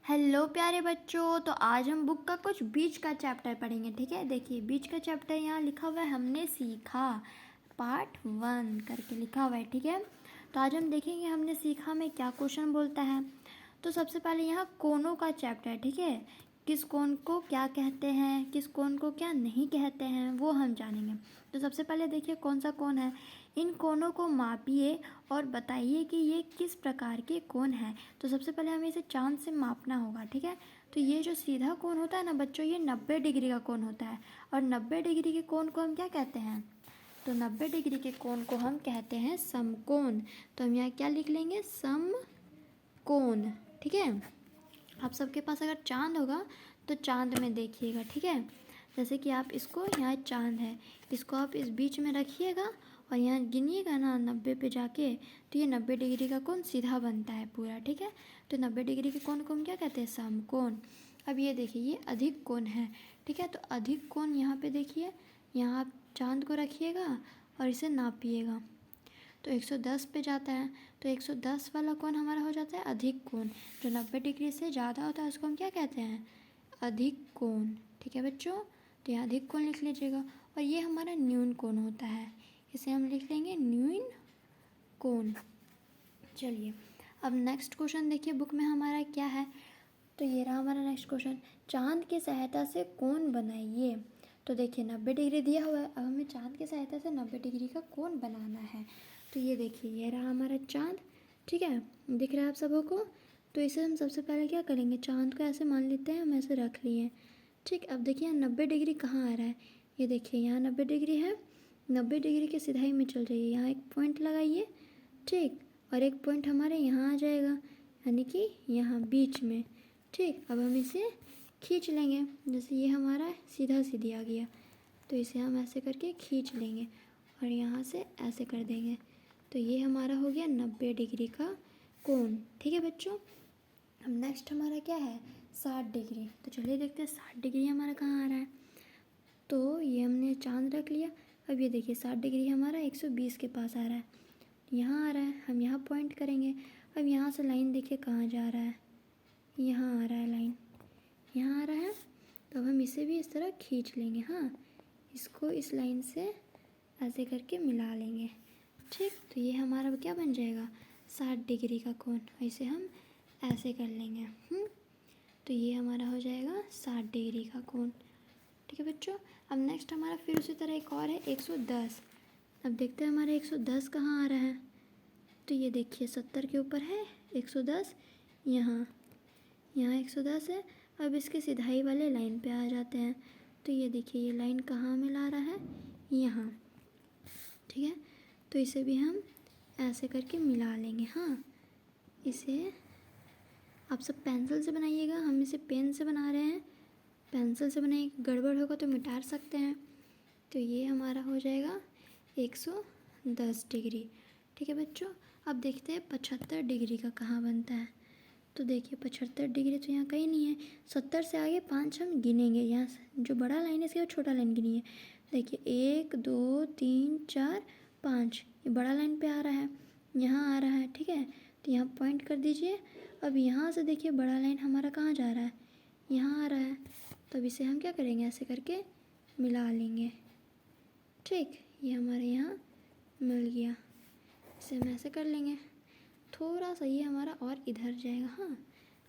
Hello प्यारे बच्चों। तो आज हम बुक का कुछ बीच का चैप्टर पढ़ेंगे। ठीक है, देखिए बीच का चैप्टर यहाँ लिखा हुआ है, हमने सीखा पार्ट 1 करके लिखा हुआ है। ठीक है, तो आज हम देखेंगे हमने सीखा में क्या क्वेश्चन बोलता है। तो सबसे पहले यहाँ कोनों का चैप्टर है। ठीक है, किस कोण को क्या कहते हैं, किस कोण को क्या नहीं कहते हैं, वो हम जानेंगे। तो सबसे पहले देखिए कौन सा कोण है। इन कोणों को मापिए और बताइए कि ये किस प्रकार के कोण हैं। तो सबसे पहले हमें इसे चांद से मापना होगा। ठीक है, तो ये जो सीधा कोण होता है ना बच्चों, ये 90 डिग्री का कोण होता है। और 90 डिग्री के कोण को हम क्या कहते हैं? तो 90 डिग्री के कोण को हम कहते हैं समकोण। तो हम यहाँ क्या लिख लेंगे? समकोण। ठीक है, आप सबके पास अगर चांद होगा तो चांद में देखिएगा। ठीक है, जैसे कि आप इसको, यहाँ चांद है, इसको आप इस बीच में रखिएगा और यहाँ गिनिएगा ना 90 पे जाके, तो ये 90 डिग्री का कोण सीधा बनता है पूरा। ठीक है, तो 90 डिग्री के कोण को हम क्या कहते हैं? समकोण। अब ये देखिए ये अधिक कोण है। ठीक है, तो अधिक कोण यहाँ पे देखिए, यहाँ आप चांद को रखिएगा और इसे नापिएगा तो 110 पे जाता है। तो 110 वाला कोण हमारा हो जाता है अधिक कोण। जो 90 डिग्री से ज़्यादा होता है उसको हम क्या कहते हैं? अधिक कोण। ठीक है बच्चों, तो यहाँ अधिक कोण लिख लीजिएगा। और ये हमारा न्यून कोण होता है, इसे हम लिख लेंगे न्यून कोण। चलिए अब नेक्स्ट क्वेश्चन देखिए बुक में हमारा क्या है। तो ये रहा हमारा नेक्स्ट क्वेश्चन, चांद की सहायता से कोण बनाइए। तो देखिए 90 डिग्री दिया हुआ है, अब हमें चांद की सहायता से 90 डिग्री का कोण बनाना है। तो ये देखिए ये रहा हमारा चांद। ठीक है, दिख रहा है आप सबों को। तो इसे हम सबसे पहले क्या करेंगे, चांद को ऐसे मान लेते हैं, हम ऐसे रख लिए। ठीक, अब देखिए यहाँ 90 डिग्री कहाँ आ रहा है, ये देखिए यहाँ 90 डिग्री है। 90 डिग्री के सिधाई में चल जाइए, यहाँ एक पॉइंट लगाइए। ठीक, और एक पॉइंट हमारे यहाँ आ जाएगा, यानी कि यहाँ बीच में। ठीक, अब हम इसे खींच लेंगे। जैसे ये हमारा सीधा सीधी आ गया, तो इसे हम ऐसे करके खींच लेंगे और यहाँ से ऐसे कर देंगे। तो ये हमारा हो गया 90 डिग्री का कोण। ठीक है बच्चों, अब नेक्स्ट हमारा क्या है? 60 डिग्री। तो चलिए देखते हैं 60 डिग्री हमारा कहाँ आ रहा है। तो ये हमने चांद रख लिया। अब ये देखिए 60 डिग्री हमारा 120 के पास आ रहा है, यहाँ आ रहा है, हम यहाँ पॉइंट करेंगे। अब यहाँ से लाइन देखिए कहाँ जा रहा है, यहाँ आ रहा है लाइन, यहाँ आ रहा है। तो अब हम इसे भी इस तरह खींच लेंगे। हाँ, इसको इस लाइन से ऐसे करके मिला लेंगे। ठीक, तो ये हमारा क्या बन जाएगा? 60 डिग्री का कोण। इसे हम ऐसे कर लेंगे। तो ये हमारा हो जाएगा 60 डिग्री का कोण। ठीक है बच्चों, अब नेक्स्ट हमारा फिर उसी तरह एक और है 110। अब देखते हैं हमारा 110 कहाँ आ रहा है। तो ये देखिए 70 के ऊपर है 110, यहाँ 110 है। अब इसके सिधाई वाले लाइन पे आ जाते हैं। तो ये देखिए ये लाइन कहाँ मिला रहा है, यहाँ। ठीक है, तो इसे भी हम ऐसे करके मिला लेंगे। हाँ, इसे आप सब पेंसिल से बनाइएगा, हम इसे पेन से बना रहे हैं। पेंसिल से बनाइए, गड़बड़ होगा तो मिटा सकते हैं। तो ये हमारा हो जाएगा 110 डिग्री। ठीक है बच्चों, अब देखते हैं 75 डिग्री का कहाँ बनता है। तो देखिए 75 डिग्री तो यहाँ कहीं नहीं है। 70 से आगे 5 हम गिनेंगे, यहाँ जो बड़ा लाइन है इसके बाद छोटा लाइन गिनिए। देखिए 1 2 3 4 5, ये बड़ा लाइन पे आ रहा है, यहाँ आ रहा है। ठीक है, तो यहाँ पॉइंट कर दीजिए। अब यहाँ से देखिए बड़ा लाइन हमारा कहाँ जा रहा है, यहाँ आ रहा है। तो अब इसे हम क्या करेंगे, ऐसे करके मिला लेंगे। ठीक, ये हमारे यहाँ मिल गया, इसे हम ऐसे कर लेंगे। थोड़ा सा ये हमारा और इधर जाएगा। हाँ,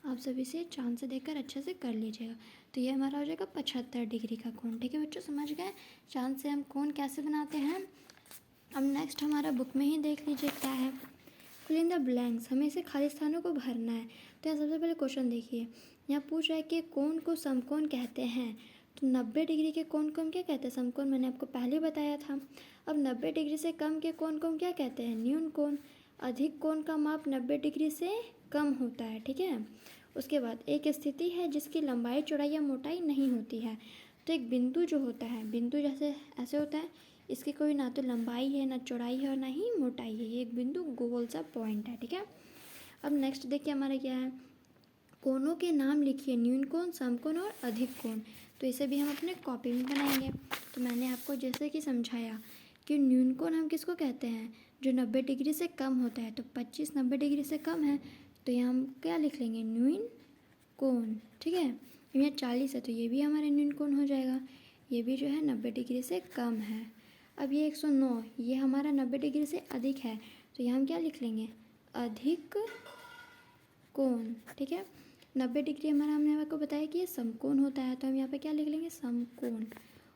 आप सब इसे चांद से देखकर अच्छे से कर लीजिएगा। तो ये हमारा हो जाएगा 75 डिग्री का कोण। ठीक है बच्चों, समझ गए चांद से हम कोण कैसे बनाते हैं। अब नेक्स्ट हमारा बुक में ही देख लीजिए क्या है। फिल इन द ब्लैंक्स, हमें इसे खाली स्थानों को भरना है। तो यहाँ सबसे पहले क्वेश्चन देखिए, यहाँ पूछ रहा है कि कोण को समकोण कहते हैं। तो 90 डिग्री के कोण को हम क्या कहते हैं? समकोण। मैंने आपको पहले बताया था। अब 90 डिग्री से कम के कोण को हम क्या कहते हैं? न्यून कोण। अधिक कोण का माप 90 डिग्री से कम होता है। ठीक है, उसके बाद एक स्थिति है जिसकी लंबाई चौड़ाई या मोटाई नहीं होती है। तो एक बिंदु जो होता है, बिंदु जैसे ऐसे होता है, इसकी कोई ना तो लंबाई है, ना चौड़ाई है और ना ही मोटाई है। ये एक बिंदु गोल सा पॉइंट है। ठीक है, अब नेक्स्ट देखिए हमारा क्या है, कोणों के नाम लिखिए, न्यून कोण, समकोण और अधिक कोण। तो इसे भी हम अपने कॉपी में बनाएंगे। तो मैंने आपको जैसे कि समझाया कि न्यून कोण हम किसको कहते हैं? जो 90 डिग्री से कम होता है। तो 25 90 डिग्री से कम है, तो यहाँ हम क्या लिख लेंगे? न्यून कोण, ठीक है। यहाँ 40 है तो ये भी हमारा न्यून कोण हो जाएगा, ये भी जो है 90 डिग्री से कम है। अब ये 109 ये हमारा 90 डिग्री से अधिक है, तो यहाँ हम क्या लिख लेंगे, अधिक कोण, ठीक है। 90 डिग्री हमारा, हमने आपको बताया कि ये समकोण होता है, तो हम यहाँ पे क्या लिख लेंगे, समकोण।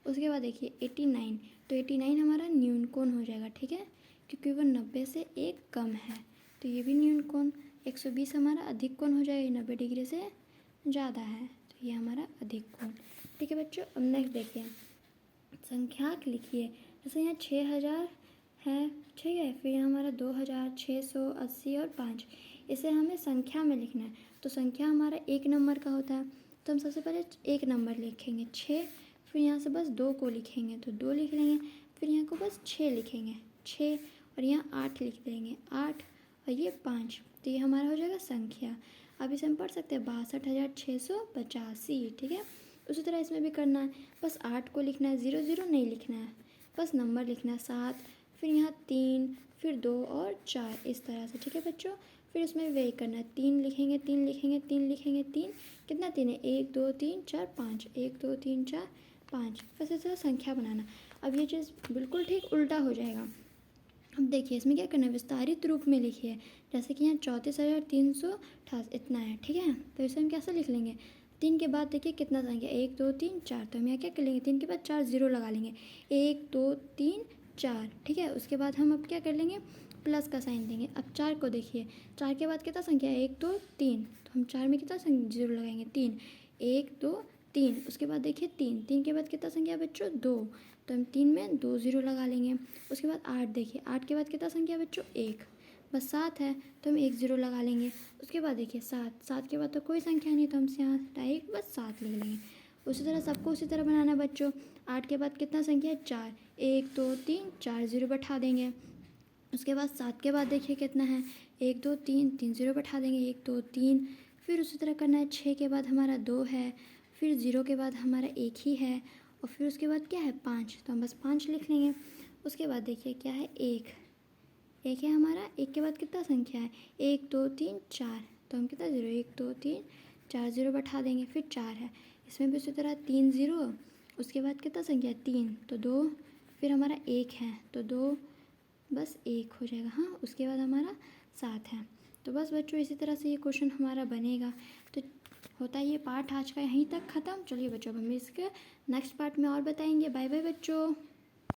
उसके बाद देखिए 89, तो 89 हमारा न्यून कोण हो जाएगा, ठीक है, क्योंकि वो 90 से एक कम है, तो ये भी न्यून कोण। 120 हमारा अधिक कोण हो जाएगा, 90 डिग्री से ज़्यादा है, तो ये हमारा अधिक कोण, ठीक है बच्चों। अब नेक्स्ट देखिए, संख्याक लिखिए। जैसे यहाँ 6000 है, ठीक है, फिर यहाँ हमारा 2000, 680 और 5, इसे हमें संख्या में लिखना है। तो संख्या हमारा एक नंबर का होता है, तो हम सबसे पहले एक नंबर लिखेंगे 6, फिर यहाँ से बस 2 को लिखेंगे तो 2 लिख लेंगे, फिर यहाँ को बस 6 लिखेंगे 6, और यहाँ 8 लिख देंगे 8, और ये 5, तो ये हमारा हो जाएगा संख्या। अब इसे हम पढ़ सकते हैं 62,685, ठीक है। उसी तरह इसमें भी करना है, बस 8 को लिखना है, 0 0 नहीं लिखना है, बस नंबर लिखना है 7, फिर यहाँ 3, फिर 2 और 4, इस तरह से, ठीक है बच्चों। फिर उसमें वही करना है, 3 लिखेंगे 3 लिखेंगे 3 लिखेंगे 3, कितना 3 है, 1 2 3 4 5, 1 2 3 4 5, बस इस तरह संख्या बनाना। अब ये चीज़ बिल्कुल ठीक उल्टा हो जाएगा। अब देखिए इसमें क्या करना है, विस्तारित रूप में लिखिए। जैसे कि यहाँ 34,388 इतना है, ठीक है, तो इसे हम कैसे लिख लेंगे, 3 के बाद देखिए कितना संख्या, 1 2 3 4, तो हम यहाँ क्या कर लेंगे, 3 के बाद 4 0 लगा लेंगे, 1 2 3 4, ठीक है। उसके बाद हम अब क्या कर लेंगे, प्लस का साइन देंगे। अब 4 को देखिए, 4 के बाद कितना संख्या है, 1 2 3, तो हम 4 में कितना जीरो लगाएंगे, 3, 1 2 3, उसके बाद देखिए 3 के बाद कितना संख्या है बच्चों, 2, तो हम 3 में 2 0 लगा लेंगे। उसके बाद 8 देखिए, 8 के बाद कितना संख्या है बच्चों, 1, बस 7 है तो हम 1 0 लगा लेंगे। उसके बाद देखिए 7 के बाद तो कोई संख्या नहीं, तो हम यहाँ डायरेक्ट बस 7 लिख लेंगे। उसी तरह सबको उसी तरह बनाना है बच्चों। 8 के बाद कितना संख्या है, 4, 1 2 3 4 0 बैठा देंगे। उसके बाद 7 के बाद देखिए कितना है, 1 2 3 3 0 बैठा देंगे, 1 2 3, फिर उसी तरह करना है। 6 के बाद हमारा 2 है, फिर 0 के बाद हमारा 1 ही है, और फिर उसके बाद क्या है 5, तो हम बस 5 लिख लेंगे। उसके बाद देखिए क्या है, 1 है हमारा, 1 के बाद कितना संख्या है, 1 2 3 4, तो हम कितना 0 1 2 3 4 0 बैठा देंगे, फिर 4 है, इसमें भी उसी तरह 3 0, उसके बाद कितना संख्या है 3, तो 2, फिर हमारा 1 है तो 2, बस 1 हो जाएगा, हाँ। उसके बाद हमारा 7 है। तो बस बच्चों इसी तरह से ये क्वेश्चन हमारा बनेगा। तो होता है ये पार्ट आज का यहीं तक ख़त्म। चलिए बच्चों अब हम इसके नेक्स्ट पार्ट में और बताएंगे। बाय बाय बच्चों।